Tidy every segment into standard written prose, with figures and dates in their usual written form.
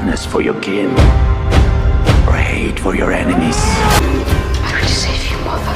Darkness for your kin, or hate for your enemies. I will save you, mother.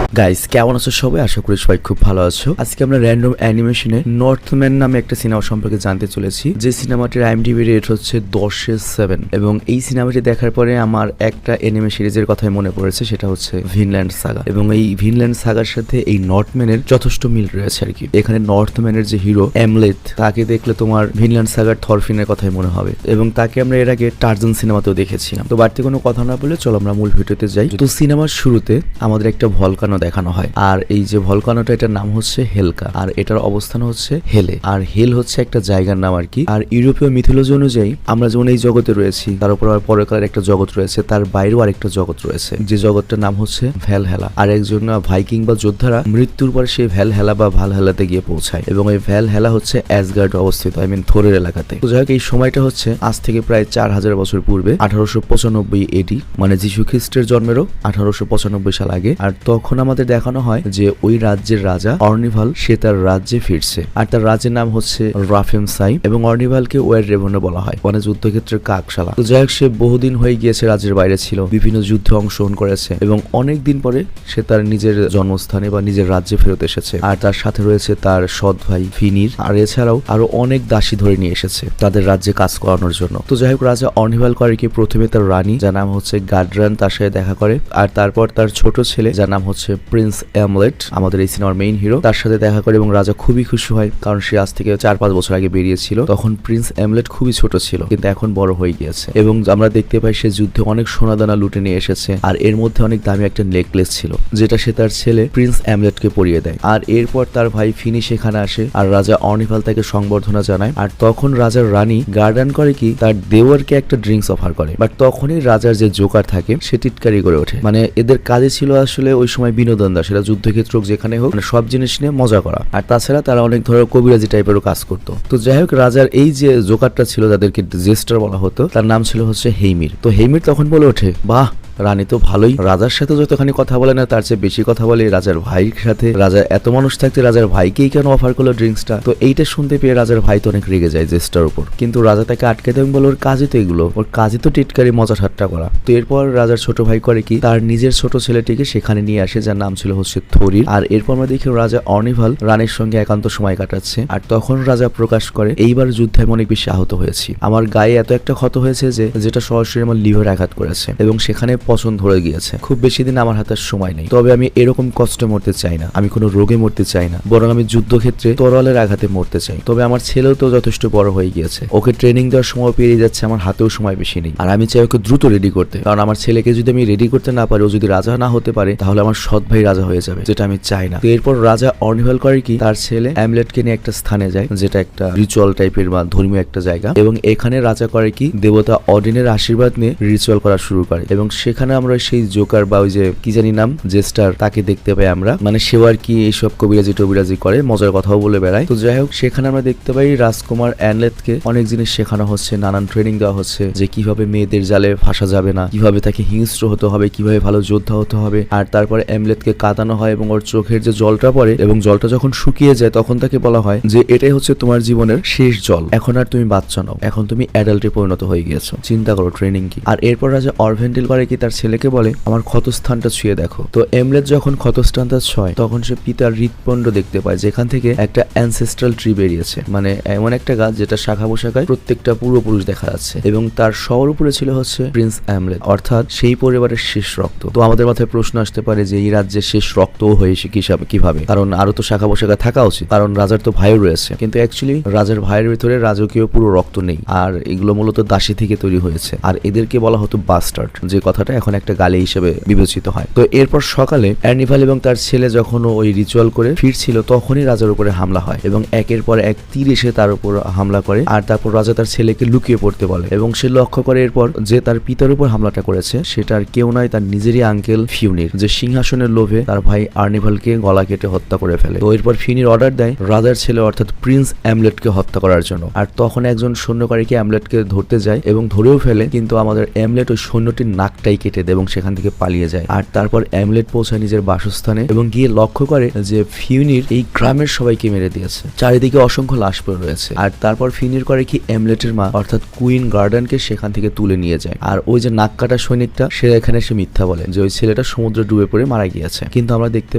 Guys কেমন আছো সবাই? আশা করি সবাই খুব ভালো আছো। আজকে আমরা র্যান্ডম অ্যানিমেশনে নর্থম্যান নামে একটা সিনেমা সম্পর্কে জানতে চলেছি, যে সিনেমাটির IMDb রেট হচ্ছে 10/7 এবং এই সিনেমাটি দেখার পরে আমার একটা অ্যানিমে সিরিজের কথাই মনে পড়েছে, সেটা হচ্ছে ভিনল্যান্ড সাগা। এবং এই ভিনল্যান্ড সাগার সাথে এই নর্থম্যানের যথেষ্ট মিল রয়েছে আর কি। এখানে নর্থম্যানের যে হিরো অ্যামলেথ, তাকে দেখলে তোমার ভিনল্যান্ড সাগার থরফিনের কথাই মনে হবে, এবং তাকে আমরা এর আগে টার্জান সিনেমাতেও দেখেছিলাম। তো বাড়তি কোনো কথা না বলে চলো আমরা মূল ভিডিওতে যাই। তো সিনেমার শুরুতে আমাদের একটা ভলকানো দেখানো হয়, আর এই যে ভলকানোটা, এটার নাম হচ্ছে হেলকা, আর এটার অবস্থান হচ্ছে হেলে। আর হেল হচ্ছে একটা জায়গার নাম আর কি। আর ইউরোপীয় মিথোলজি অনুযায়ী আমরা যেমন এই জগতে রয়েছি, তার উপর আর পরকালের একটা জগৎ রয়েছে, তার বাইরেও আরেকটা জগৎ রয়েছে, যে জগৎটার নাম হচ্ছে ভ্যালহেলা। আর একজন ভাইকিং বা যোদ্ধারা মৃত্যুর পরে সেই ভ্যালহেলা বা ভালহেলাতে গিয়ে পৌঁছায়, এবং এই ভ্যালহেলা হচ্ছে অ্যাসগার্ড অবস্থিত, থোরের এলাকাতে। তো যাই হোক, এই সময়টা হচ্ছে আজ থেকে প্রায় 4000 বছর পূর্বে, 1895 এডি, মানে যিশু খ্রিস্টের জন্মেরও 1895 সাল আগে। আর তখন আমাদের দেখানো হয় যে ওই রাজ্যের রাজা অর্নিভাল, সে তার রাজ্যে ফিরছে, আর তার রাজ্যের নাম হচ্ছে রাফেম সাই, এবং অর্নিভালকে ওয়ার রেভেন্যু বলা হয়, মানে যুদ্ধক্ষেত্রের কাকশালা। তো যাই হোক, সে বহুদিন হয়ে গিয়েছে রাজ্যের বাইরে ছিল, বিভিন্ন যুদ্ধে অংশগ্রহণ করেছে, এবং অনেক দিন পরে সে তার নিজের জন্মস্থানে বা নিজের রাজ্যে ফেরত এসেছে। আর তার সাথে রয়েছে তার সৎ ভাই ফিনির, আর এছাড়াও আরো অনেক দাসী ধরে নিয়ে এসেছে তাদের রাজ্যে কাজ করানোর জন্য। তো যাই হোক, রাজা অর্নিভাল করে কি, প্রথমে তার রানী, যার নাম হচ্ছে গাডরান, তার সাথে দেখা করে, আর তারপর তার ছোট ছেলে, যার নাম হচ্ছে প্রিন্স অ্যামলেট, আমাদের এই সিনেমার মেইন হিরো, তার সাথে দেখা করে, এবং রাজা খুবই খুশি হয়, কারণ সে আজ থেকে 4-5 বছর আগে বেরিয়েছিল। তখন প্রিন্স অ্যামলেট খুবই ছোট ছিল, কিন্তু এখন বড় হয়ে গিয়েছে, এবং আমরা দেখতে পাই সে যুদ্ধে অনেক সোনাদানা লুটে নিয়ে এসেছে, আর এর মধ্যে অনেক দামি একটা নেকলেস ছিল, যেটা সে তার ছেলে প্রিন্স অ্যামলেটকে পরিয়ে দেয়। আর এরপর তার ভাই ফিনি সেখানে আসে, আর রাজা অর্নিভাল তাকে সংবর্ধনা জানায়। আর তখন রাজার রানী গার্ডান করে কি, তার দেওয়ারকে একটা ড্রিঙ্কস অফার করে, বাট তখনই রাজার যে জোকার থাকে সে টিটকারি করে ওঠে। মানে এদের কাজে ছিল আসলে ওই সময় বিনোদন দেওয়া, সেটা যুদ্ধক্ষেত্র যেখানে হোক, মানে সব জিনিস নিয়ে মজা করা। আর তাছাড়া তারা অনেক ধরনের কবিরাজি টাইপেরও কাজ করতো। তো যাই হোক, রাজার এই যে জোকারটা ছিল, যাদেরকে জেস্টার বলা হতো, তার নাম ছিল হচ্ছে হেইমির। তো হেইমির তখন বলে ওঠে, বাহ, রানী তো ভালোই, রাজার সাথে যতখানি কথা বলে না তার চেয়ে বেশি কথা বলে রাজার ভাইয়ের সাথে। রাজা এত মানুষ থাকতে রাজার ভাইকেই কেন অফার করলো ড্রিঙ্কসটা? তো এইটা শুনতে পেয়ে রাজার ভাই তো অনেক রেগে যায় জেস্টার উপর, কিন্তু রাজা তাকে আটকে দেয় এবং বলে, ওর কাজই তো এগুলো, ওর কাজই তো টিটকারি মজা ঠাট্টা করা। তো এরপর রাজার ছোট ভাই করে কি, তার নিজের ছোট ছেলেটিকে সেখানে নিয়ে আসে, যার নাম ছিল হচ্ছে থরির। আর এরপর আমরা দেখি রাজা অর্নিভাল রানীর সঙ্গে একান্ত সময় কাটাচ্ছে। আর তখন রাজা প্রকাশ করে, এইবার যুদ্ধে আমি অনেক বেশি আহত হয়েছি, আমার গায়ে এত একটা ক্ষত হয়েছে যে যেটা সরাসরি আমার লিভার আঘাত করেছে, এবং সেখানে পছন্দ ধরে গিয়েছে। খুব বেশি দিন আমার হাতে সময় নেই, তবে আমি এরকম কষ্টে মরতে চাই না, আমি কোনো রোগে মরতে চাই না, বরং আমি যুদ্ধক্ষেত্রে তরোয়ালের আঘাতে মরতে চাই। তবে আমার ছেলেও তো যথেষ্ট বড় হয়ে গিয়েছে, ওকে ট্রেনিং দেওয়ার সময় পেরিয়ে যাচ্ছে, আমার হাতেও সময় বেশি নেই, আর আমি চাই ওকে দ্রুত রেডি করতে, কারণ আমার ছেলেকে যদি আমি রেডি করতে না পারি, ও যদি রাজা না হতে পারে, তাহলে আমার সৎ ভাই রাজা হয়ে যাবে, যেটা আমি চাই না। তো এরপর রাজা অর্নিভাল করে কি, তার ছেলে অ্যামলেটকে নিয়ে একটা স্থানে যায়, যেটা একটা রিচুয়াল টাইপের বা ধর্মীয় একটা জায়গা, এবং এখানে রাজা করে কি, দেবতা অডিনের আশীর্বাদ নিয়ে রিচুয়াল করা শুরু করে, এবং সেখানে আমরা সেই জোকার বা ওই যে কি জানি নাম জেস্টার, তাকে দেখতে পাই আমরা। মানে সেও আর কি এইসব কবিরাজি টবিরাজি করে, মজার কথাও বলে বেড়ায়। তো যাই হোক, সেখানে আমরা দেখতে পাই রাজকুমার অ্যামলেটকে অনেক জিনিস শেখানো হচ্ছে, নানান ট্রেনিং দেওয়া হচ্ছে, যে কিভাবে মেয়েদের জালে ফাঁসা যাবে না, কিভাবে তাকে হিংস্র হতে হবে, কিভাবে ভালো যোদ্ধা হতে হবে। আর তারপরে অ্যামলেটকে কাঁদানো হয়, এবং ওর চোখের যে জলটা পড়ে, এবং জলটা যখন শুকিয়ে যায়, তখন তাকে বলা হয় যে এটাই হচ্ছে তোমার জীবনের শেষ জল, এখন আর তুমি বাচ্চা নাও, এখন তুমি অ্যাডাল্টে পরিণত হয়ে গিয়েছো, চিন্তা করো ট্রেনিং কি। আর এরপর রাজা অরভেন্টেল করে কি, তার ছেলেকে বলে, আমার ক্ষতস্থানটা ছুঁয়ে দেখো। তো অ্যামলেট যখন ক্ষতস্থানটা ছয়, তখন সে পিতার হৃৎপিণ্ড দেখতে পায়, যেখান থেকে একটা অ্যানসেস্ট্রাল ট্রি বেরিয়েছে, মানে এমন একটা গাছ যেটা শাখা পোশাখায় প্রত্যেকটা পূর্বপুরুষ দেখা যাচ্ছে, এবং তার সবার উপরে ছিল হচ্ছে প্রিন্স অ্যামলেট, অর্থাৎ সেই পরিবারের শেষ রক্ত। তো আমাদের মাথায় প্রশ্ন আসতে পারে যে এই রাজ্যের শেষ রক্ত হয়েছে কিভাবে, কারণ আরো তো শাখা পোশাখা থাকা উচিত, কারণ রাজার তো ভাইও রয়েছে, কিন্তু অ্যাকচুয়ালি রাজার ভাইয়ের ভিতরে রাজকীয় পুরো রক্ত নেই, আর এগুলো মূলত দাসী থেকে তৈরি হয়েছে, আর এদেরকে বলা হতো বাস্টার্ড, যে কথাটা এখন একটা গালি হিসেবে বিবেচিত হয়। তো এরপর সকালে অ্যানিভাল এবং তার ছেলে যখন ওই রিচুয়াল করে ফিরছিল, তখনই রাজার উপরে হামলা হয়, এবং একের পর এক তীর এসে তার উপর হামলা করে। আর তারপর রাজা তার ছেলেকে লুকিয়ে পড়তে বলে, এবং সে লক্ষ্য করে এরপর যে তার পিতার উপর হামলাটা করেছে সেটা আর কেউ নয়, তার নিজেরই আঙ্কেল ফিউনির, যে সিংহাসনের লোভে তার ভাই আর্নিভালকে গলা কেটে হত্যা করে ফেলে। তো এরপর ফিউনির অর্ডার দেয় রাজার ছেলে অর্থাৎ প্রিন্স অ্যামলেটকে হত্যা করার জন্য। আর তখন একজন সৈন্যকারীকে অ্যামলেটকে ধরতে যায় এবং ধরেও ফেলে, কিন্তু আমাদের অ্যামলেট ওই সৈন্যটির নাকটাই কেটে দেয় এবং সেখান থেকে পালিয়ে যায়। আর তারপর অ্যামলেট পৌঁছায় নিজের বাসস্থানে এবং গিয়ে লক্ষ্য করে যে ফিউনির এই গ্রামের সবাইকে মেরে দিয়েছে, চারিদিকে অসংখ্য লাশ পড়ে রয়েছে। আর তারপর ফিউনির করে কি অ্যামলেটের মা অর্থাৎ কুইন গার্ডেনকে সেখান থেকে তুলে নিয়ে যায়। আর ওই যে নাক কাটা সৈনিকটা সে এখানে এসে মিথ্যা বলে যে ওই ছেলেটা সমুদ্রে ডুবে পড়ে মারা গিয়েছে, কিন্তু আমরা দেখতে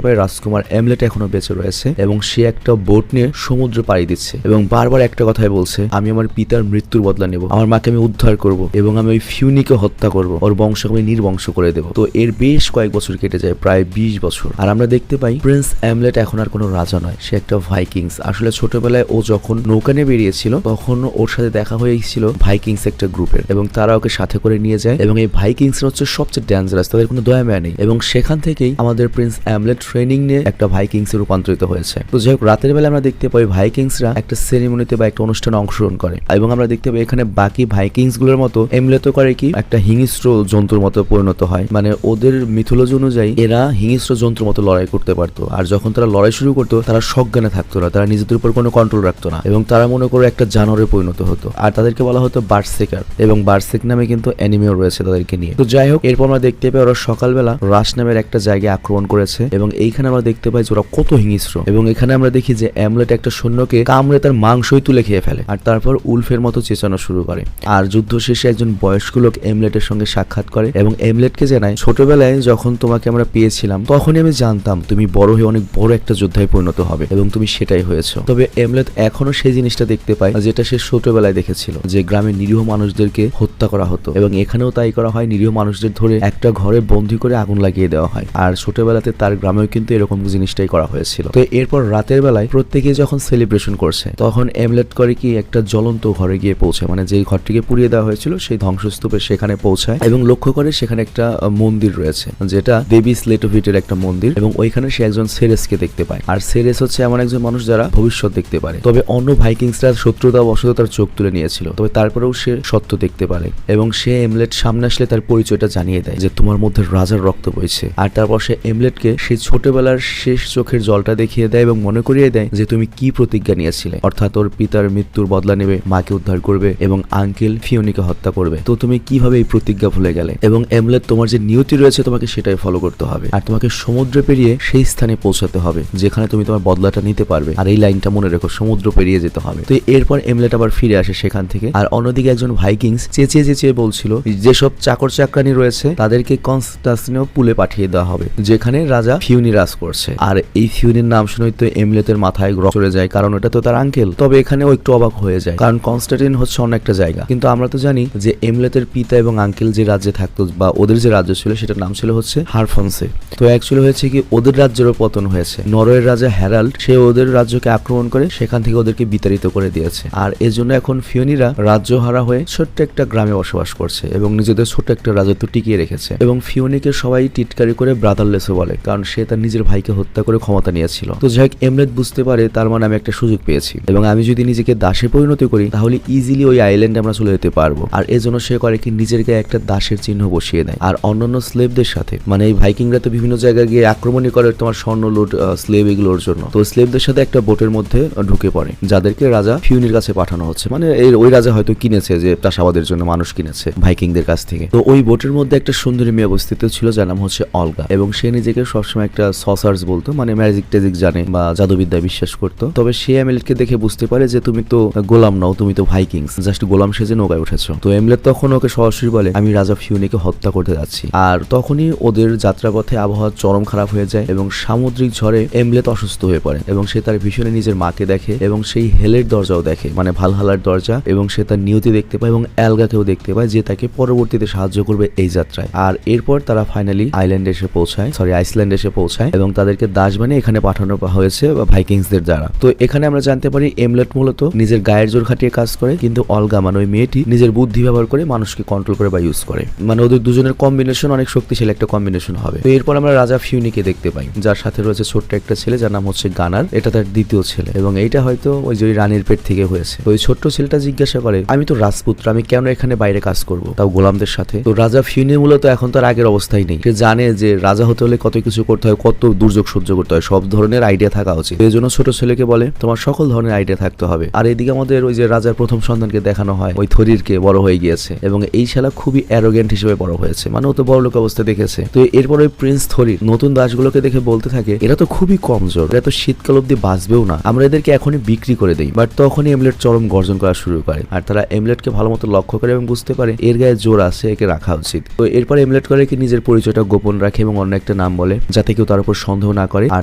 পাই রাজকুমার অ্যামলেট এখনো বেঁচে রয়েছে এবং সে একটা বোট নিয়ে সমুদ্রে পাড়ি দিচ্ছে এবং বারবার একটা কথাই বলছে, আমি আমার পিতার মৃত্যুর বদলা নেব, আমার মাকে আমি উদ্ধার করব এবং আমি ওই ফিউনিকে হত্যা করব, ওর বংশ আমি নির্বংশ করে দেব। তো এর বেশ কয়েক বছর কেটে যায়, প্রায় 20 বছর। আর আমরা দেখতে পাই প্রিন্স অ্যামলেট এখন আর কোনো রাজা নয়, সে একটা ভাইকিংস। আসলে ছোটবেলায় ও যখন নৌকা নিয়ে বেরিয়েছিল তখন ওর সাথে দেখা হয়েছিল ভাইকিংস একটা গ্রুপের এবং তারা ওকে সাথে করে নিয়ে যায় এবং এই ভাইকিংস হচ্ছে সবচেয়ে ডেঞ্জারাস, তাদের কোনো দয়া মায়া নেই এবং সেখান থেকেই আমাদের প্রিন্স অ্যামলেট ট্রেনিং নিয়ে একটা ভাইকিংস এ রূপান্তরিত হয়েছে। তো যাই হোক, রাতের বেলা আমরা দেখতে পাই ভাইকিংসরা একটা সেরিমনিতে বা একটা অনুষ্ঠানে অংশগ্রহণ করে এবং আমরা দেখতে পাই এখানে বাকি ভাইকিংস গুলোর মতো এমলেটও করে কি একটা হিংস্র জন্তুর মতো পরিণত হয়। মানে ওদের মিথোলজি অনুযায়ী এরা হিংস্র জন্তুর মতো লড়াই করতে পারতো, আর যখন তারা লড়াই শুরু করতো তারা সজ্ঞানে থাকতো না, তারা নিজেদের উপর কোনো কন্ট্রোল রাখতো না এবং তারা মনে করে একটা জানোয়ারে পরিণত হতো। আর তাদেরকে বলা হতো বার্সেকার এবং বার্সেক নামে কিন্তু অ্যানিমেও রয়েছে তাদেরকে নিয়ে। তো যাই হোক, এরপর আমরা দেখতে পাই ওরা সকালবেলা রাশ নামের একটা জায়গায় আক্রমণ করেছে এবং এইখানে আমরা দেখতে পাই যে ওরা কত হিংস্র এবং এখানে আমরা দেখি যে অ্যামলেট একটা সৈন্যকে কামড়ে তার মাংসই তুলে খেয়ে ফেলে আর তারপর উলফের মতো চেঁচানো শুরু করে। আর যুদ্ধ শেষে একজন বয়স্ক লোক এমলেটের সঙ্গে সাক্ষাৎ করে এবং এমলেটকে জানায়, ছোটবেলায় যখন তোমাকে আমরা পেয়েছিলাম তখনই আমি জানতাম তুমি বড় হয়ে অনেক বড় একটা যোদ্ধায় পরিণত হবে এবং তুমি সেটাই হয়েছো। তবে এমলেট এখনো সেই জিনিসটা দেখতে পায় যেটা সে ছোটবেলায় দেখেছিল, যে গ্রামের নিরীহ মানুষদেরকে হত্যা করা হতো এবং এখানেও তাই করা হয়, নিরীহ মানুষদের ধরে একটা ঘরে বন্দি করে আগুন লাগিয়ে দেওয়া হয়। আর ছোটবেলাতে তার গ্রামেও কিন্তু এরকম জিনিসটাই করা হয়েছিল। তো এরপর রাতের বেলায় প্রত্যেকে যখন সেলিব্রেশন করছে তখন এমলেট করে কি একটা জ্বলন্ত ঘরে গিয়ে পৌঁছায়, মানে যে ঘরটিকে পুড়িয়ে দেওয়া হয়েছিল সেই ধ্বংসস্তূপে সেখানে পৌঁছায় এবং লক্ষ্য করে সেখানে একটা মন্দির রয়েছে যেটা দেবী স্লেটোভিটের একটা মন্দির এবং ওইখানে সে একজন সেরেসকে দেখতে পায়। আর সেরেস হচ্ছে এমন একজন মানুষ যারা ভবিষ্যৎ দেখতে পারে। তবে অন্য ভাইকিংসরা শত্রুতা বশত তার চোখ তুলে নিয়েছিল, তবে তারপরেও সে সত্য দেখতে পারে এবং সে এমলেট সামনে আসলে তার পরিচয়টা জানিয়ে দেয় যে তোমার মধ্যে রাজার রক্ত বইছে। আর তারপর সে এমলেটকে সেই ছোটবেলার শেষ চোখের জলটা দেখিয়ে দেয় এবং মনে করিয়ে দেয় যে তুমি কি প্রতিজ্ঞা নিয়েছিলে, অর্থাৎ ওর পিতার মৃত্যুর বদলা নেবে, মাকে উদ্ধার করবে এবং আঙ্কেল ফিওনিকে হত্যা করবে। তো তুমি কিভাবে এই প্রতিজ্ঞা ভুলে গেলে এবং এমলেট তোমার যে নিয়তি রয়েছে তোমাকে সেটাই ফলো করতে হবে আর তোমাকে সমুদ্র পেরিয়ে সেই স্থানে পৌঁছাতে হবে যেখানে তুমি তোমার বদলাটা নিতে পারবে। আর এই লাইনটা মনে রেখো, সমুদ্র পেরিয়ে যেতে হবে। তো এরপর এমলেট আবার ফিরে আসে সেখান থেকে। আর অন্যদিকে একজন ভাইকিংস চেঁচিয়ে চেঁচিয়ে বলছিল যেসব চাকর চাকরানি রয়েছে তাদেরকে কনস্টান্টিনো পুলে পাঠিয়ে দেওয়া হবে যেখানে রাজা ফিউনি রাজ করছে। আর এই ফিউনির নাম শুনেই তো এমলেটের মাথায় রক্ত চড়ে যায়, কারণ এটা তো তার আঙ্কেল। তবে এখানেও একটু অবাক হয়ে যায় কারণ কনস্টান্টিন হচ্ছে অন্য একটা জায়গা, কিন্তু আমরা তো জানি যে এমলেটের পিতা এবং আঙ্কেল যে রাজ্যে থাকতো বা ওদের যে রাজ্য ছিল সেটার নাম ছিল হচ্ছে হারফন্সে। তো অ্যাকচুয়ালি হয়েছে কি ওদের রাজ্যেরও পতন হয়েছে, নরওয়ের রাজা হ্যারাল্ড সে ওদের রাজ্যকে আক্রমণ করে সেখান থেকে ওদেরকে বিতাড়িত করে দিয়েছে। আর এজন্য এখন ফিওনিরা রাজ্য হারা হয়ে ছোট্ট একটা গ্রামে বসবাস করছে এবং নিজেদের ছোট্ট একটা রাজত্ব টিকিয়ে রেখেছে এবং ফিওনিকে সবাই টিটকারি করে ব্রাদারলেসও বলে কারণ সে তার নিজের ভাইকে হত্যা করে ক্ষমতা নিয়েছিল। তো যাই হোক, এমলেট বুঝতে পারে তার মানে আমি একটা সুযোগ পেয়েছি এবং আমি যদি নিজেকে দাসে পরিণত করি তাহলে ইজিলি ওই আইল্যান্ডে আমরা চলে যেতে পারবো। আর এজন্য সে করে কি নিজের গায়ে একটা দাসের চিহ্ন বসিয়ে দেয় আর অন্যান্য স্লেভদের সাথে, মানে এই ভাইকিংরা তো বিভিন্ন জায়গায় গিয়ে আক্রমণই করে তোমার স্বর্ণ লুট স্লেভ এগুলোর জন্য। তো স্লেভদের সাথে একটা বোটের মধ্যে ঢুকে পড়ে যাদেরকে রাজা ফিউনির কাছে পাঠানো হচ্ছে, মানে ওই রাজা হয়তো কিনেছে যে চাষাবাদের জন্য মানুষ কিনেছে ভাইকিংদের কাছ থেকে। তো ওই বোটের মধ্যে একটা সুন্দরী মেয়ে অবস্থিত ছিল যার নাম হচ্ছে অলগা এবং সে নিজেকে সবসময় একটা সসার্স বলতো, মানে ম্যাজিক টেজিক জানে বা জাদুবিদ্যা বিশ্বাস করতো। তবে সে এমলেটকে দেখে বুঝতে পারে যে তুমি তো গোলাম নও, তুমি তো ভাইকিংস, জাস্ট গোলাম সেজে নৌকায় উঠেছো। তো এমলেট তখন ওকে সরাসরি বলে আমি রাজা ফিউনিকে হত্যা করতে যাচ্ছি। আর তখনই ওদের যাত্রাপথে আবহাওয়া চরম খারাপ হয়ে যায় এবং সামুদ্রিক ঝড়ে এমলেট অসুস্থ হয়ে পড়ে এবং সে তার ভীষণে নিজের মাকে দেখে এবং সেই হেলের দরজাও দেখে, মানে ভালহালার দরজা, এবং সে তার নিয়তি দেখতে পায় এবং অ্যালগাকেও দেখতে পায় যে তাকে পরবর্তীতে সাহায্য করবে এই যাত্রায়। আর এরপর তারা ফাইনালি আইল্যান্ডে এসে পৌঁছায়, আইসল্যান্ডে এসে পৌঁছায় এবং তাদেরকে দাস বানিয়ে এখানে পাঠানো হয়েছে ভাইকিংসদের দ্বারা। তো এখানে আমরা জানতে পারি এমলেট মূলত নিজের গায়ের জোর খাটিয়ে কাজ করে, কিন্তু অলগা মানে ওই মেয়েটি নিজের বুদ্ধি ব্যবহার করে মানুষকে কন্ট্রোল করে বা ইউজ করে, মানে ওদের দুজনের কম্বিনেশন অনেক শক্তিশালী একটা কম্বিনেশন হবে। তো এরপর আমরা রাজা ফিউনিকে দেখতে পাই যার সাথে রয়েছে ছোট্ট একটা ছেলে যার নাম হচ্ছে গানার, এটা তার দ্বিতীয় ছেলে এবং এইটা হয়তো ওই যে রানীর পেট থেকে হয়েছে। তো ওই ছোট্ট ছেলেটা জিজ্ঞাসা করে আমি তো রাজপুত্র, আমি কেন এখানে বাইরে কাজ করব, তাও গোলামদের সাথে। তো রাজা ফিউনি মূলত এখন তার আগের অবস্থায় নেই, সে জানে যে রাজা হতে হলে কত কিছু করতে হয়, কত দুর্যোগ সহ্য করতে হয়, সব ধরনের আইডিয়া থাকা উচিত। এই জন্য ছোট ছেলেকে বলে তোমার সকল ধরনের আইডিয়া থাকতে হবে। আর এদিকে আমাদের ওই যে রাজার প্রথম সন্তানকে দেখানো হয় ওই থরিরকে বড় হয়ে গিয়েছে এবং এই শালা খুবই অ্যারোগেন্ট হিসেবে বড় হয়েছে, মানে ও তো বড় লোক অবস্থা দেখেছে। তো এরপর ওই প্রিন্স থরি নতুন দাসগুলোকে দেখে বলতে থাকে, এরা তো খুবই কমজোর, এরা তো শীতকাল অব্দি বাঁচবেও না, আমরা এদেরকে এখনই বিক্রি করে দেই। বাট তখনই এমলেট চরম গর্জন করা শুরু করে, আর তারা এমলেটকে ভালো মতো লক্ষ্য করে এবং বুঝতে পারে এর গায়ে জোর আছে, একে রাখা উচিত। তো এরপর এমলেট করে কি নিজের পরিচয়টা গোপন রাখে এবং অন্য একটা নাম বলে যাতে কেউ তার উপর সন্দেহ না করে। আর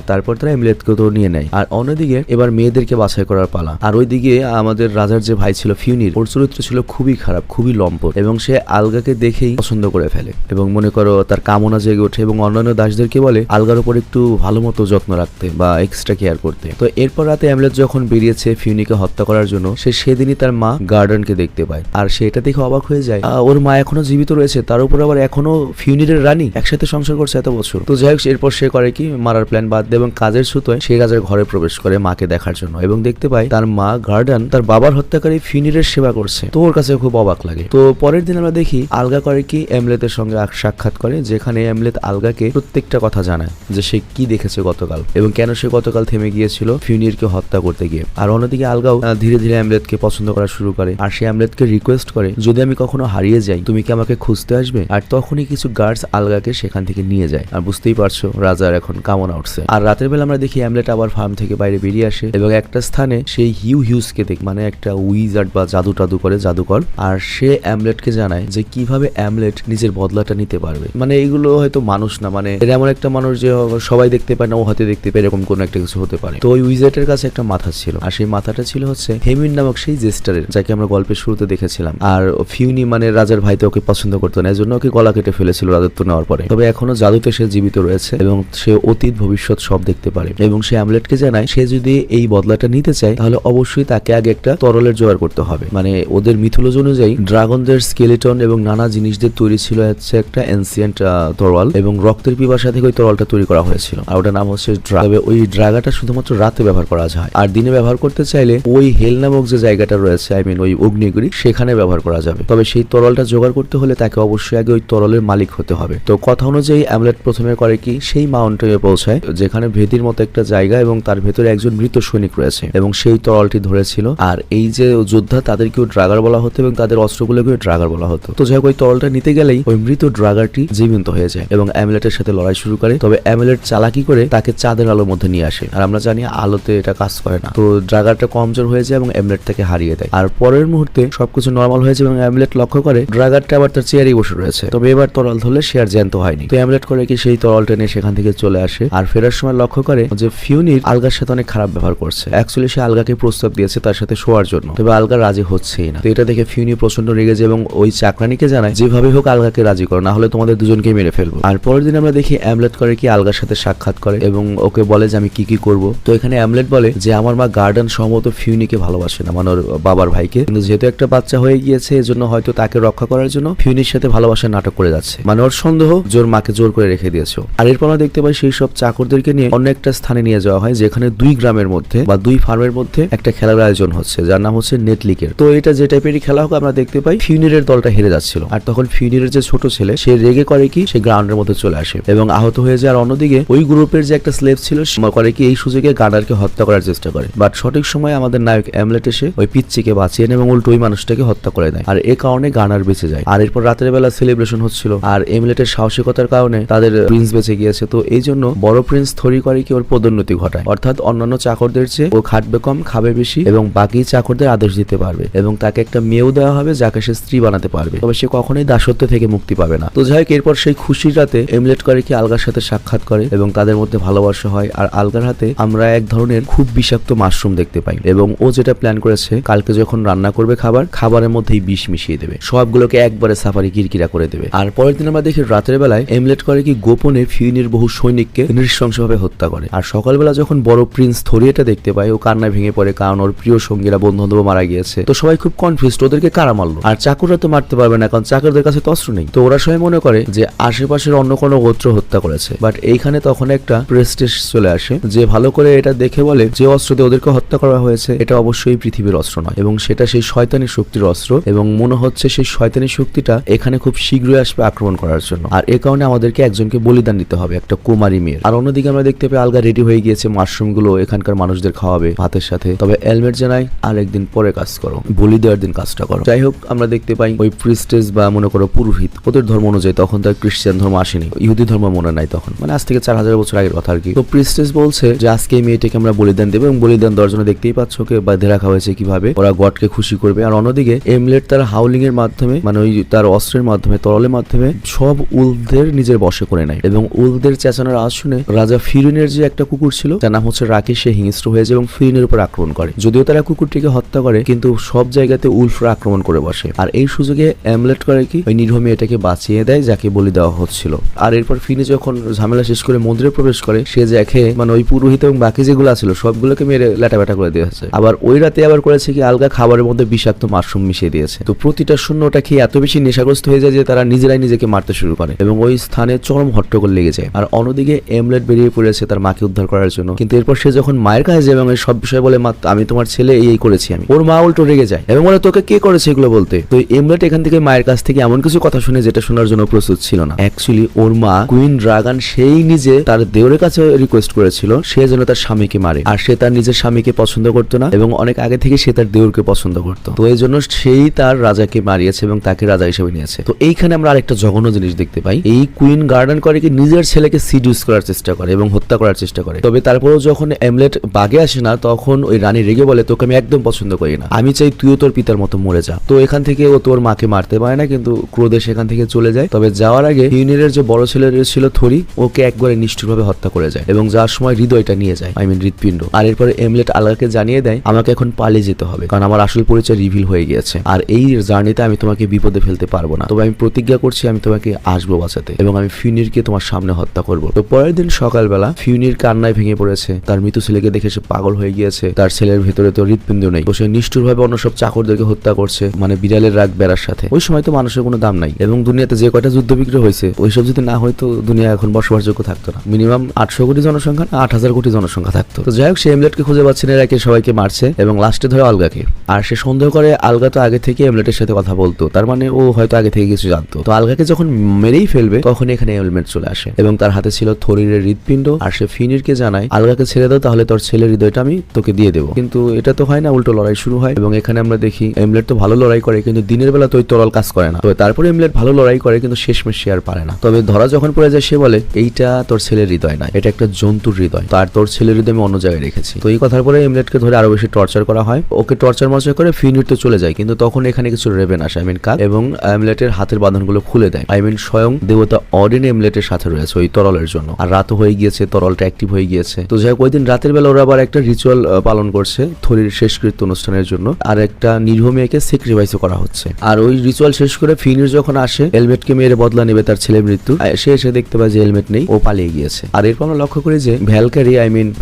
তারপর তারা এমলেটকে তো নিয়ে নেয়। আর অন্যদিকে এবার মেয়েদেরকে বাছাই করার পালা। আর ওইদিকে আমাদের রাজার যে ভাই ছিল ফিউনির, ওর চরিত্র ছিল খুবই খারাপ, খুবই লম্পট, এবং সে আলগাকে দেখেই পছন্দ করে ফেলে এবং মনে করো তার কামনা জেগে ওঠে এবং অন্যান্য দাসদেরকে বলে আলগার উপর একটু ভালো মতো যত্ন রাখতে বা এক্সট্রা কেয়ার করতে। তো এরপর রাতে এমলেট যখন বেরিয়েছে ফিউনিকে হত্যা করার জন্য, সে সেদিনই তার মা গার্ডনকে দেখতে পায়। আর সেটা দেখে অবাক হয়ে যায়, ওর মা এখনো জীবিত রয়েছে, তার উপর আবার এখনো ফিউনির রানী, একসাথে সংসার করছে এত বছর। তো যাই হোক, এরপর সে করে কি মারার প্ল্যান বাদ দেয় এবং কাজের সুতোয় সে রাজার ঘরে প্রবেশ করে মাকে দেখার জন্য এবং দেখতে পায় তার মা গার্ডন তার বাবার হত্যাকারী ফিউনিরের সেবা করছে। তো ওর কাছে খুব অবাক লাগে। তো পরের দিন আমরা দেখি আলগা করে কি এমলেতের সঙ্গে সাক্ষাৎ করে, যেখানে এমলেত আলগাকে প্রত্যেকটা কথা জানায় যে সে কি দেখেছে গতকাল এবং কেন সে গতকাল থেমে গিয়েছিল ফিউনিরকে হত্যা করতে গিয়ে। আর অন্যদিকে আলগাও ধীরে ধীরে এমলেতকে পছন্দ করা শুরু করে আর সে এমলেতকে রিকোয়েস্ট করে, যদি আমি কখনো হারিয়ে যাই তুমি কি আমাকে খুঁজতে আসবে? আর তখনই কিছু গার্ডস আলগাকে সেখান থেকে নিয়ে যায়। আর বুঝতেই পারছো রাজার এখন কামনা উঠছে। আর রাতের বেলা আমরা দেখি এমলেট আবার ফার্ম থেকে বাইরে বেরিয়ে আসে এবং একটা স্থানে সেই হিউজকে দেখ, মানে একটা উইজার্ড বা জাদু করে জাদুকর, আর সে এমলেটকে জানায় যে কিভাবে এমলেট নিজের বদলাটা নিতে পারবে। মানে এইগুলো হয়তো মানুষ না, মানে এমন একটা মানুষ যে সবাই দেখতে পায় না, ও হাতে দেখতে পায়, এরকম কোন একটা কিছু হতে পারে। তো ওই উইজার্ডের কাছে একটা মাথা ছিল আর সেই মাথাটা ছিল হচ্ছে হেমিন নামক সেই জেস্টারের, যাকে আমরা গল্পের শুরুতে দেখেছিলাম। আর ফিউনি মানে রাজার ভাই তো ওকে পছন্দ করতো না, এজন্য ওকে গলা কেটে ফেলেছিল রাজত্ব নেওয়ার পরে। তবে এখনো জাদুতে সে জীবিত রয়েছে এবং সে অতীত ভবিষ্যৎ সব দেখতে পারে এবং সে এমলেটকে জানায় সে যদি এই বদলাটা নিতে চায় তাহলে অবশ্যই তাকে আগে একটা তরলের জোগাড় করতে হবে। মানে ওদের মিথোলজি অনুযায়ী ড্রাগনদের স্কেলেটন এবং নানা জিনিস দিয়ে তৈরি ছিল হচ্ছে একটা এনসিয়েন্ট তরোয়াল এবং রক্তের পিপাসা থেকে ওই তরলটা তৈরি করা হয়েছিল আর ওটার নাম হচ্ছে তবে ওই ড্রাগাটা শুধুমাত্র রাতে ব্যবহার করা যায় আর দিনে ব্যবহার করতে চাইলে ওই হেল নামক যে জায়গাটা রয়েছে ওই অগ্নিগুড়ি সেখানে ব্যবহার করা যাবে। তবে সেই তরলটা জোগাড় করতে হলে তাকে অবশ্যই আগে ওই তরলের মালিক হতে হবে। তো কথা অনুযায়ী এমলেট প্রথমে করে কি সেই মাউন্টেনে পৌঁছায় যেখানে ভেদির মতো একটা জায়গা এবং তার ভেতরে একজন মৃত সৈনিক রয়েছে এবং সেই তরলটি ধরেছিল। আর এই যে যোদ্ধা তাদেরকেও ড্রাগার বলা হতো এবং তাদের অস্ত্রগুলোকেও ড্রাগার বলা হতো। তো যাই হোক, ওই তরলটা নিতে গেলেই ওই মৃত ড্রাগারটি জীবন্ত হয়ে যায় এবং অ্যামলেটের সাথে লড়াই শুরু করে। তবে অ্যামলেট চালাকি করে তাকে চাঁদের আলোর মধ্যে নিয়ে আসে আর আমরা জানি আলোতে এটা কাজ করে না। তো ড্রাগারটা কমজোর হয়ে যায় এবং অ্যামলেট তাকে হারিয়ে দেয়। আর পরের মুহূর্তে সবকিছু নর্মাল হয়েছে এবং অ্যামলেট লক্ষ্য করে ড্রাগারটা আবার তার চেয়ারেই বসে রয়েছে। তবে এবার তরল ধরলে সে আর জ্যান্ত হয়নি। তো অ্যামলেট করে কি সেই তরলটা নিয়ে সেখান থেকে চলে আসে আর ফেরার সময় লক্ষ্য করে যে ফিউনির আলগার সাথে অনেক খারাপ ব্যবহার করছে। অ্যাকচুয়ালি সে আলগাকে প্রস্তাব দিয়েছে তার সাথে শোয়ার জন্য, তবে আলগা রাজি হচ্ছেই না। তো এটা দেখে ফিউনি প্রচন্ড রেগে যায় এবং ওই চাকরানিকে জানায় যেভাবে হোক আলগাকে রাজি করো, না হলে তোমাদের দুজনকে মেরে ফেলবো। আর পরের দিন আমরা দেখি অ্যামলেট করে কি আলগার সাথে সাক্ষাৎ করে এবং ওকে বলে যে আমি কি কি করব। তো এখানে অ্যামলেট বলে যে আমার মা গার্ডেন সম্ভবত ফিউনিকে ভালোবাসে না, মানে ওর বাবার ভাইকে, কিন্তু যেহেতু একটা বাচ্চা হয়ে গিয়েছে এজন্য হয়তো তাকে রক্ষা করার জন্য ফিউনির সাথে ভালোবাসার নাটক করে যাচ্ছে। মানে ওর সন্দেহ জোর মাকে জোর করে রেখে দিয়েছে। আর এরপর আমরা দেখতে পাই সেই সব চাকরদেরকে নিয়ে অন্য একটা স্থানে নিয়ে যাওয়া হয় যেখানে দুই গ্রামের মধ্যে বা দুই ফার্মের মধ্যে একটা খেলার আয়োজন হচ্ছে যার নাম হচ্ছে নেটলিকের। তো এটা যে টাইপেরই খেলা হোক আমরা দেখতে পাই ফিউনিরের দলটা হেরে যাচ্ছিল আর তখন ফিউনিরের যে ছোট ছেলে সে রেগে করে কি সে গ্রাউন্ডের মধ্যে চলে আসে এবং আহত হয়ে যায়। আর অন্যদিকে ওই গ্রুপের যে একটা স্লেভ ছিল সে করে কি এই সুযোগে গার্ডারকে হত্যা করার চেষ্টা করে, বাট সঠিক সময় আমাদের নায়ক অ্যামলেট এসে ওই পিচ্চিকে বাঁচিয়ে নেয় এবং উল্টো ওই মানুষটাকে হত্যা করে দেয় আর এ কারণে গার্ডার বেঁচে যায়। আর এরপর রাতের বেলা সেলিব্রেশন হচ্ছিল আর অ্যামলেটের সাহসিকতার কারণে তাদের প্রিন্স বেঁচে গিয়েছে। তো এই জন্য বড় প্রিন্স থরি করে কি ওর পদোন্নতি ঘটায়, অর্থাৎ অন্যান্য চাকরদের চেয়ে ও খাটবে কম, খাবে বেশি এবং বাকি চাকরদের আদেশ দিতে পারবে এবং তাকে একটা মেয়েও দেওয়া হবে যাকে সে স্ত্রী বানাতে পারবে। তবে সে কখনোই দাসত্ব থেকে মুক্তি পাবে না। তো যাই হোক, এরপর সেই খুশির রাতে অ্যামলেট করে কি আলগার সাথে সাক্ষাৎ করে এবং তাদের মধ্যে ভালোবাসা হয়। আর আলগার হাতে আমরা এক ধরনের খুব বিষাক্ত মাশরুম দেখতে পাই এবং ও যেটা প্ল্যান করেছে কালকে যখন রান্না করবে খাবারের মধ্যেই বিষ মিশিয়ে দেবে, সবগুলোকে একবারে সাফারি কিরকিরা করে দেবে। আর পরের দিন আমরা দেখি রাতের বেলায় অ্যামলেট করে কি গোপনে ফিউনির বহু সৈনিককে নৃশংসভাবে হত্যা করে। আর সকালবেলা যখন বড় প্রিন্স থরি এটা দেখতে পায় ও কান্নায় ভেঙে পড়ে, কারণ ওর প্রিয় সঙ্গীরা বন্ধু বান্ধব মারা গিয়েছে। তো সবাই খুব কনফিউজড ওদেরকে কারা মারলো, আর চাকররা তো মারতে পারবে না কারণ চাকরদের কাছে তো অস্ত্র নেই। তো ওরা সবাই মনে করে যে আশেপাশের অন্য কোনো গোত্র হত্যা করেছে। বাট এইখানে তখন একটা প্রেস্টিজ চলে আসে যে ভালো করে এটা দেখে বলে যে অস্ত্র দিয়ে ওদেরকে হত্যা করা হয়েছে এটা অবশ্যই পৃথিবীর অস্ত্র নয় এবং সেটা সেই শয়তানি শক্তির অস্ত্র এবং মনে হচ্ছে সেই শয়তানি শক্তিটা এখানে খুব শীঘ্রই আসবে আক্রমণ করার জন্য। আর এ কারণে আমাদেরকে একজনকে বলিদান দিতে হবে, একটা কুমারী মেয়ের। আর অন্যদিকে আমরা দেখতে পাই আলগা রেডি হয়ে গিয়েছে মাশরুম গুলো এখানকার মানুষদের খাওয়াবে ভাতের সাথে। তবে অ্যালমেট জানায় আর একদিন পরে কাজ করো, বলি দেওয়ার দিন কাজটা করো। যাই হোক, আমরা দেখতে পাই ওই প্রিস্টেস বা মনে করো পুরুষ পুরোহিত, ওদের ধর্ম অনুযায়ী, তখন তার খ্রিস্টান ধর্ম আসেনি, ইহুদি ধর্ম মনে নাই তখন, মানে আজ থেকে 4000 বছর আগের কথা আর কি। তো প্রিস্টেস বলছে যে আজকে এই মেয়েটাকে আমরা বলিদান দেবো, এবং বলিদান দেওয়ার জন্য দেখতেই পাচ্ছ ওকে বাঁধে রাখা হয়েছে কিভাবে ওরা গডকে খুশি করবে। আর অন্যদিকে এমলেট তার হাউলিং এর মাধ্যমে, মানে ওই তার অস্ত্রের মাধ্যমে, তরলের মাধ্যমে সব উলফদের নিজের বশে করে নেয়, এবং উলফদের চেঁচানোর আওয়াজ শুনে রাজা ফিরিনের যে একটা কুকুর ছিল যার নাম হচ্ছে রাকেশ, সে হিংস্র হয়ে যায় এবং ফিরিনের উপর আক্রমণ করে। যদিও তারা কুকুরটিকে হত্যা করে, কিন্তু সব জায়গাতে উলফরা আক্রমণ করে বসে। আর এই সুযোগে এমলেট করে কি ওই নির্ভ মেয়েটাকে বাঁচিয়ে দেয় যাকে বলি দেওয়া হচ্ছিল। আর এরপর ফিনি যখন ঝামেলা শেষ করে মন্দিরে প্রবেশ করে, সে দেখে মানে ওই পুরোহিত এবং বাকি যেগুলো ছিল সবগুলোকে মেরে ল্যাটাব্যাটা করে দিয়েছে। আবার ওই রাতে আবার করেছে কি আলগা খাবারের মধ্যে বিষাক্ত মাশরুম মিশিয়ে দিয়েছে। তো প্রতিটা শূন্য ওটা খেয়ে এত বেশি নেশাগ্রস্ত হয়ে যায় যে তারা নিজেরাই নিজেকে মারতে শুরু করে এবং ওই স্থানে চরম হট্টগোল লেগে যায়। আর অন্যদিকে এমলেট বেরিয়ে পড়েছে তার মাকে উদ্ধার করার জন্য, কিন্তু এরপর সে যখন মায়ের কাছে যায় এবং এই সব বিষয় বলে, মা আমি তোমার ছেলে এই করেছি আমি, ওর মা উল্টো রেগে যায় এবং বলে তোকে কে করেছে এগুলো বলতে। তো এমলেট এখান থেকে মায়ের কাছ থেকে এমন কিছু কথা শুনে যেটা শোনার জন্য প্রস্তুত ছিল না। অ্যাকচুয়ালি ওর মা কুইন ড্রাগন সেই নিজে তার দেওরের কাছে রিকোয়েস্ট করেছিল সে যেন তার স্বামীকে মারে, আর সে তার নিজের স্বামীকে পছন্দ করতো না এবং অনেক আগে থেকে সে তার দেওরকে পছন্দ করতো। তো এই জন্য সেই তার রাজাকে মারিয়েছে এবং তাকে রাজা হিসেবে নিয়েছে। তো এইখানে আমরা আরেকটা জঘন্য জিনিস দেখতে পাই, এই কুইন গার্ডেন করে কি নিজের ছেলেকে সিডিউস করার চেষ্টা করে এবং হত্যা করার চেষ্টা করে। তবে তারপরেও যখন এমলেট বাগে আসে না, তখন ওই রানী রেগে বলে তোকে আমি একদম পছন্দ করি না, আমি চাই তুইও তোর পিতার মতো মরে যা। তো এখান থেকে ও তোর মাকে মারতে পারে না, কিন্তু ক্রোধে সেখান থেকে চলে যায়। তবে যাওয়ার আগে ইউনিরের যে বড় ছেলে ছিল থরি, ওকে একবারে নিষ্ঠুরভাবে হত্যা করে যায় এবং যাওয়ার সময় হৃদয়টা নিয়ে যায়, হৃৎপিণ্ড। আর এরপরে এমলেট আলগাকে জানিয়ে দেয় আমাকে এখন পালিয়ে যেতে হবে, কারণ আমার আসল পরিচয় রিভিল হয়ে গিয়েছে, আর এই জার্নিতে আমি তোমাকে বিপদে ফেলতে পারবো না। তবে আমি প্রতিজ্ঞা করছি আমি তোমাকে আসবো বাঁচাতে এবং আমি ফিউনিরকে তোমার সামনে হত্যা করবো। তো পরের দিন সকালবেলা ফিউনির কান্নায় ভেঙে পড়েছে, তার মৃত ছেলেকে দেখে সে পাগল হয়ে গিয়েছে, তার ছেলের ভেতরে তো হৃৎপিণ্ড নেই। তো সে নিষ্ঠুরভাবে অন্য সব চাকরদেরকে হত্যা করছে, মানে বিড়ালের রাগ বেড়ার সাথে। ওই সময় তো মানুষের কোনো দাম নাই এবং দুনিয়াতে যে কয়টা যুদ্ধ বিগ্রহ হয়েছে ওইসব যদি না হয়তো দুনিয়া এখন বসবাসযোগ্য থাকতো না। মিনিমাম 800 কোটি জনসংখ্যা না 8000 কোটি জনসংখ্যা থাকতো। তো যাই হোক, সে এমলেটকে খুঁজে পাচ্ছে না, এরাকে সবাইকে মারছে এবং লাস্টে ধরে আলগাকে। আর সে সন্দেহ করে আলগা তো আগে থেকে এমলেটের সাথে কথা বলতো, তার মানে ও হয়তো আগে থেকে কিছু জানতো। তো আলগাকে যখন মেরেই ফেলবে তখন এখানে এমলেট চলে আসে এবং তার হাতে ছিল থরিরের হৃৎপিণ্ড। আর সে ফিনিরকে জানায় আলগাকে ছেড়ে দাও, তাহলে তোর ছেলের হৃদয়টা আমি তোকে দিয়ে দেবো। কিন্তু এটা তো হয় না, উল্টো লড়াই শুরু হয় এবং এখানে আমরা দেখি এমলেট তো ভালো লড়াই করে, কিন্তু দিনের বেলা তো ওই তরল কাজ করে না। তবে তারপরে এমলেট ভালো লড়াই করে, কিন্তু শেষমেশ সে আর পারে না। তবে ধরা যখন পড়ে যায় সে বলে এইটা তোর ছেলের হৃদয় না, এটা একটা জন্তুর হৃদয়, তার তোর ছেলের হৃদয় আমি অন্য জায়গায় রেখেছি। তো এই কথার পরে এমলেটকে ধরে আরো বেশি টর্চার করা হয়, ওকে টর্চার মর্চার করে ফিনির তো চলে যায়। কিন্তু তখন এখানে কিছু রেবেন আসে, কাল, এবং এমলেটের হাতের বাঁধনগুলো খুলে দেয়। স্বয়ং দেবতা অডিন এমলেটের সাথে রয়েছে ওই তরলের জন্য। আর রাত হয়ে গিয়েছে, তরলটা অ্যাক্টিভ হয়ে গিয়েছে। তো যাই হোক, ওই দিন রাতের বেলা ওরা আবার একটা রিচুয়াল পালন করছে থরির শেষকৃত্য অনুষ্ঠানের জন্য, আর একটা নিরীহ মেয়েকে স্যাক্রিফাইসও করা হচ্ছে। আর ওই রিচুয়াল শেষ করে ফিনির যখন আসে এলমেটকে মেরে বদলা নেবে তার ছেলের মৃত্যু, সে এসে দেখতে পায় যে এলমেট নেই, ও পালিয়ে গিয়েছে। আর এরপর আমরা লক্ষ্য করি যে ভ্যালকারি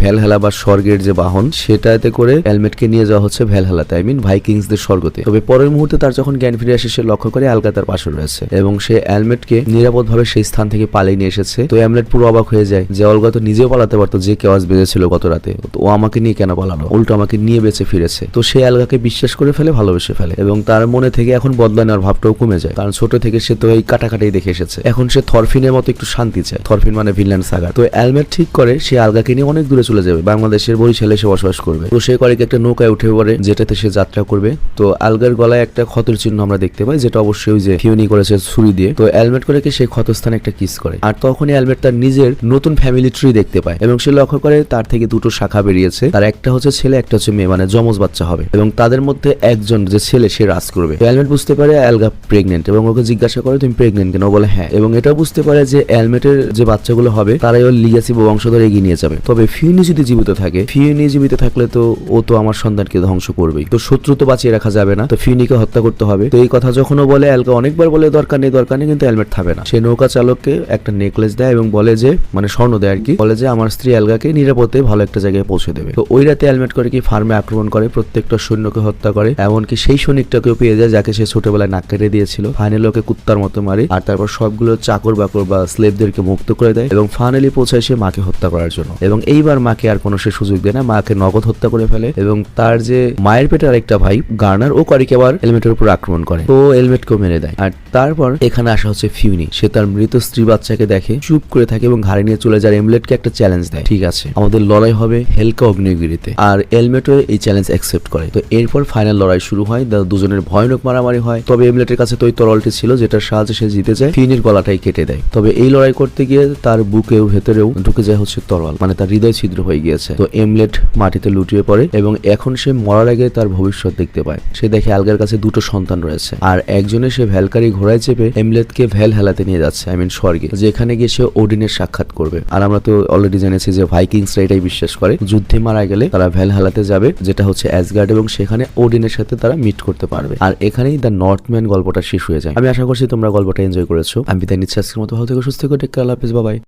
ভ্যালহেলা বা স্বর্গের যে বাহন, সেটাতে করে এলমেটকে নিয়ে যাওয়া হচ্ছে ভ্যালহেলাতে, ভাইকিংসদের স্বর্গতে। তবে পরের মুহূর্তে তার যখন জ্ঞান ফিরে আসে সে লক্ষ্য করে আলগা তার পাশে রয়েছে এবং সে এলমেটকে নিরাপদভাবে সেই স্থান থেকে পালিয়ে নিয়ে এসেছে। তো এমলেট পুরো অবাক হয়ে যায় যে অলগা তো নিজেও পালাতে পারতো, যে কেওয়াজ বেজেছিল গত রাতে, ও আমাকে নিয়ে কেন পালালো, উল্টো আমাকে নিয়ে বেঁচে ফিরেছে। তো সে আলগাকে বিশ্বাস করে ফেলে, ভালোবেসে ফেলে এবং তার মনে থেকে এখন বদলা নেওয়ার ভাবটাও কমে যায়, কারণ ছোট থেকে সে তো এই কাটাকাটাই দেখে এসেছে। এখন সে থরফিনের মতো একটু শান্তি চায়, থরফিন মানে ভিনল্যান্ড সাগা। তো এলমেট ঠিক করে সে আলগাকে নিয়ে অনেক দূরে চলে যাবে, বাংলাদেশের বরিশালে সে বসবাস করবে। তো সে করে একটা নৌকায় উঠে পড়ে যেটাতে সে যাত্রা করবে। তো আলগার গলায় একটা ক্ষতের চিহ্ন আমরা দেখতে পাই, যেটা অবশ্যই ওই যে ফিউনি করেছে ছুরি দিয়ে। তো এলমেট করে কি সেই ক্ষতস্থানে একটা কিস করে, আর তখনই এলমেট তার নিজের নতুন ফ্যামিলি ট্রি দেখতে পায় এবং সে লক্ষ্য করে তার থেকে দুটো শাখা বেরিয়েছে, তার একটা হচ্ছে ছেলে, একটা হচ্ছে মেয়ে, মানে যমজ বাচ্চা হবে এবং তাদের মধ্যে একজন যে ছেলে সে রাজ করবে। তো এলমেট বুঝতে পারে আলগা প্রেগনেন্ট এবং ওকে জিজ্ঞাসা করে তুমি প্রেগনেন্ট কেন, বলে হ্যাঁ, এবং এটাও বুঝতে পারে যে এলমেটের যে বাচ্চাগুলো হবে তারাই ওর লিগ্যাসি বা বংশধর এগিয়ে নিয়ে যাবে। তবে ফিউনি যদি জীবিত থাকে, ফিউনি জীবিত থাকলে তো ও তো আমার সন্তানকে ধ্বংস করবেই, তো শত্রু তো বাঁচিয়ে রাখা যাবে না, তো ফিউনিকে হত্যা করতে হবে। তো এই কথা যখনও বলে আলগা অনেকবার বলে দরকার নেই, কিন্তু এলমেট থামে না। সে নৌকা চালককে একটা নেকলেস দেয় এবং বলে যে, মানে স্বর্ণ দেয় আর কি, বলে যে আমার স্ত্রী আলগাকে নিরাপদে ভালো একটা জায়গায় পৌঁছে দেবে। তো ওই রাতে এলমেট করে কি ফার্মে আক্রমণ করে, প্রত্যেকটা সৈন্যকে হত্যা করে, এমনকি সেই সৈনিকটাকেও পেয়ে যায় যাকে সে ছোটবেলায় নাক কেটে দিয়েছিল। ফাইনালি ওকে কুত্তার মতো মারে আর তারপর সবগুলো চাকর বাকর বা স্লেভদেরকে মুক্ত করে দেয় এবং ফাইনালি পৌঁছায় সে মাকে হত্যা করার জন্য। এবং এইবার মাকে আর কোনো সে সুযোগ দেয় না, মাকে নগদ হত্যা করে ফেলে এবং তার যে মায়ের পেটের আরেকটা ভাই গার্নার, ও করিকে আবার এলমেটের উপর আক্রমণ করে, তো এলমেটকেও মেরে দেয়। আর তারপর এখানে আসা হচ্ছে ফিউনি, সে তার মৃত স্ত্রী বাচ্চাকে দেখে, চুপ করে থাকে এবং ঘাড়ে নিয়ে চলে যায়। এমলেটকে একটা চ্যালেঞ্জ দেয়, ঠিক আছে আমাদের লড়াই হবে হেলকা অগ্নিগিরিতে, আর এলমেটও এই চ্যালেঞ্জ অ্যাকসেপ্ট করে। তো এরপর ফাইনাল লড়াই শুরু হয়, দুজনের ভয়ানক মারামারি হয়। তবে এমলেটের কাছে তো ওই তরলটি ছিল, যেটার সাহায্যে সে জিতে যায়, ফিনির গলাটাই কেটে দেয়। তবে এই লড়াই করতে গিয়ে তার বুকেও ভেতরেও ঢুকে যায় হচ্ছে তরোয়াল, মানে তার হৃদয় ছিদ্র হয়ে গিয়েছে। তো এমলেট মাটিতে লুটিয়ে পড়ে এবং এখন সে মরার আগে তার ভবিষ্যৎ দেখতে পায়। সে দেখে আলগার কাছে 2টো সন্তান রয়েছে, আর একজনে সে ভ্যালকারি ঘোড়ায় চেপে এমলেটকে হেলাতে নিয়ে যাচ্ছে, স্বর্গে, যেখানে গিয়ে সে ওডিনের সাক্ষাৎ করবে। আর আমরা তো অলরেডি জেনেছি যে ভাইকিংসরা এটাই বিশ্বাস করে, যুদ্ধে মারা গেলে তারা হেলাতে যাবে, যেটা হচ্ছে অ্যাসগার্ড, এবং সেখানে ওডিনের সাথে তারা মিট করতে পারবে। আর এখানেই দ্য নর্থম্যান গল্পটা শেষ হয়ে যায়। আমি আশা করছি তোমরা গল্পটা এনজয় করেছো। আমি বিদায় নিচ্ছি আজকের মতো। ভালো থেকো, সুস্থ থেকো, টেক কেয়ার, আল্লাহ হাফেজ, বাই বাই।